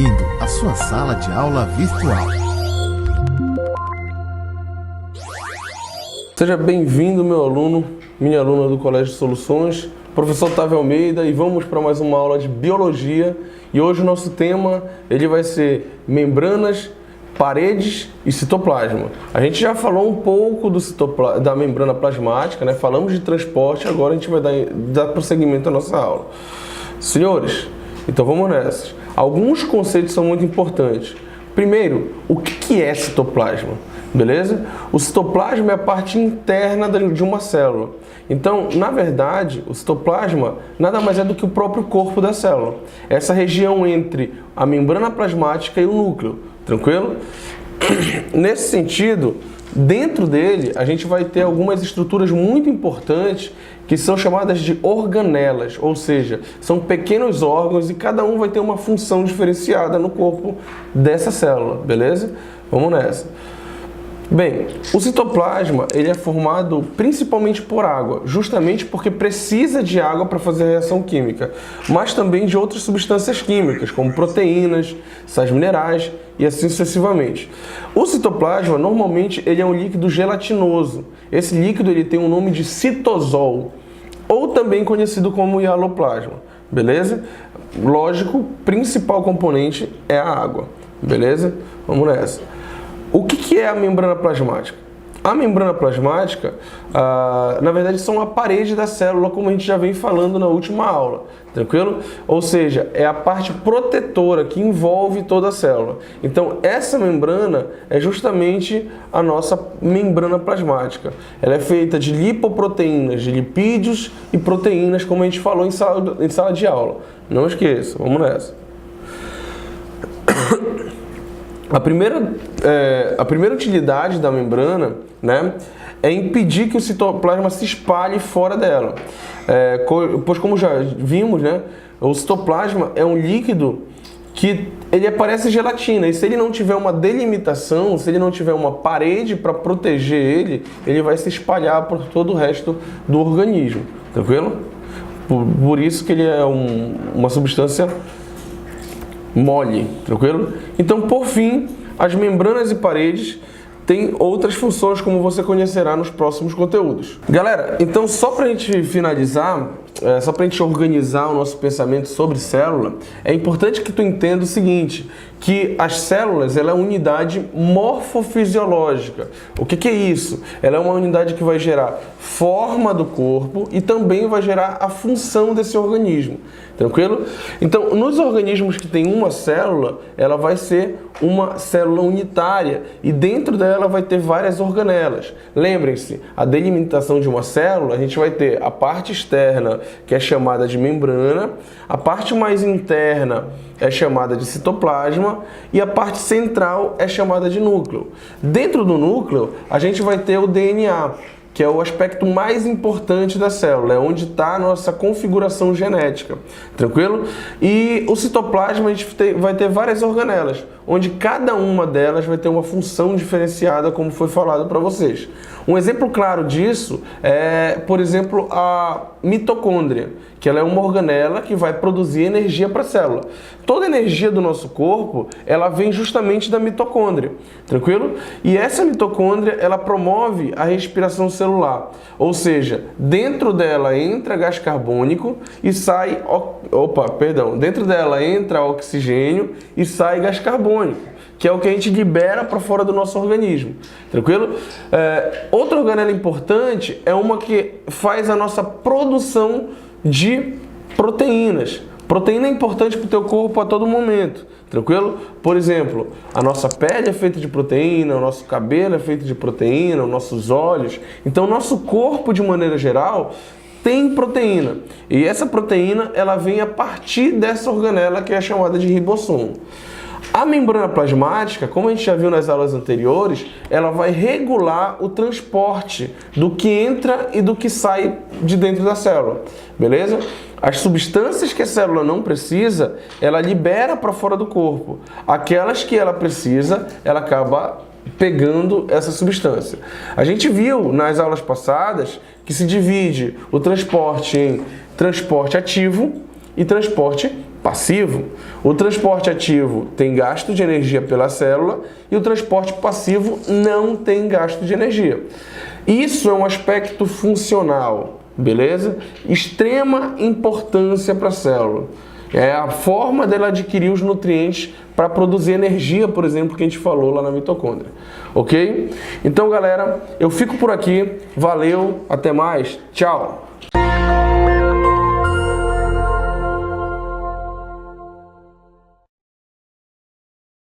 bem-vindo à sua sala de aula virtual. Seja bem-vindo, meu aluno, minha aluna do Colégio Soluções, professor Otávio Almeida, e vamos para mais uma aula de Biologia. E hoje o nosso tema ele vai ser membranas, paredes e citoplasma. A gente já falou um pouco da membrana plasmática, né? Falamos de transporte, agora a gente vai dar prosseguimento à nossa aula. Senhores, então vamos nessa. Alguns conceitos são muito importantes. Primeiro, o que é citoplasma? Beleza? O citoplasma é a parte interna de uma célula. Então, na verdade, o citoplasma nada mais é do que o próprio corpo da célula. Essa região entre a membrana plasmática e o núcleo. Tranquilo? Nesse sentido, dentro dele, a gente vai ter algumas estruturas muito importantes que são chamadas de organelas, ou seja, são pequenos órgãos e cada um vai ter uma função diferenciada no corpo dessa célula, beleza? Vamos nessa. Bem, o citoplasma ele é formado principalmente por água, justamente porque precisa de água para fazer a reação química, mas também de outras substâncias químicas, como proteínas, sais minerais e assim sucessivamente. O citoplasma, normalmente, ele é um líquido gelatinoso. Esse líquido ele tem o nome de citosol, ou também conhecido como hialoplasma, beleza? Lógico, o principal componente é a água, beleza? Vamos nessa. O que é a membrana plasmática? A membrana plasmática, na verdade, são a parede da célula, como a gente já vem falando na última aula, tranquilo? Ou seja, é a parte protetora que envolve toda a célula. Então, essa membrana é justamente a nossa membrana plasmática. Ela é feita de lipoproteínas, de lipídios e proteínas, como a gente falou em sala de aula. Não esqueça, vamos nessa. A primeira utilidade da membrana, né, é impedir que o citoplasma se espalhe fora dela. Pois como já vimos, né, o citoplasma é um líquido que ele parece gelatina, e se ele não tiver uma delimitação, se ele não tiver uma parede para proteger ele, ele vai se espalhar por todo o resto do organismo, tranquilo? Por isso que ele é uma substância mole, tranquilo? Então, por fim, as membranas e paredes têm outras funções, como você conhecerá nos próximos conteúdos. Galera, então só para a gente finalizar, só para a gente organizar o nosso pensamento sobre célula, é importante que tu entenda o seguinte, que as células ela é uma unidade morfofisiológica. O que é isso? Ela é uma unidade que vai gerar forma do corpo e também vai gerar a função desse organismo. Tranquilo? Então, nos organismos que tem uma célula, ela vai ser uma célula unitária e dentro dela vai ter várias organelas. Lembrem-se, a delimitação de uma célula, a gente vai ter a parte externa, que é chamada de membrana, a parte mais interna é chamada de citoplasma e a parte central é chamada de núcleo. Dentro do núcleo, a gente vai ter o DNA, que é o aspecto mais importante da célula, é onde está a nossa configuração genética, tranquilo? E o citoplasma a gente vai ter várias organelas, onde cada uma delas vai ter uma função diferenciada, como foi falado para vocês. Um exemplo claro disso é, por exemplo, a mitocôndria, que ela é uma organela que vai produzir energia para a célula. Toda a energia do nosso corpo, ela vem justamente da mitocôndria, tranquilo? E essa mitocôndria, ela promove a respiração celular, ou seja, dentro dela entra gás carbônico e sai, dentro dela entra oxigênio e sai gás carbônico, que é o que a gente libera para fora do nosso organismo, tranquilo? Outra organela importante é uma que faz a nossa produção de proteínas. Proteína é importante para o teu corpo a todo momento, tranquilo? Por exemplo, a nossa pele é feita de proteína, o nosso cabelo é feito de proteína, os nossos olhos. Então, o nosso corpo, de maneira geral, tem proteína. E essa proteína, ela vem a partir dessa organela que é chamada de ribossomo. A membrana plasmática, como a gente já viu nas aulas anteriores, ela vai regular o transporte do que entra e do que sai de dentro da célula, beleza? As substâncias que a célula não precisa, ela libera para fora do corpo. Aquelas que ela precisa, ela acaba pegando essa substância. A gente viu nas aulas passadas que se divide o transporte em transporte ativo e transporte passivo, o transporte ativo tem gasto de energia pela célula e o transporte passivo não tem gasto de energia. Isso é um aspecto funcional, beleza? Extrema importância para a célula. É a forma dela adquirir os nutrientes para produzir energia, por exemplo, que a gente falou lá na mitocôndria. Ok? Então, galera, eu fico por aqui. Valeu, até mais. Tchau!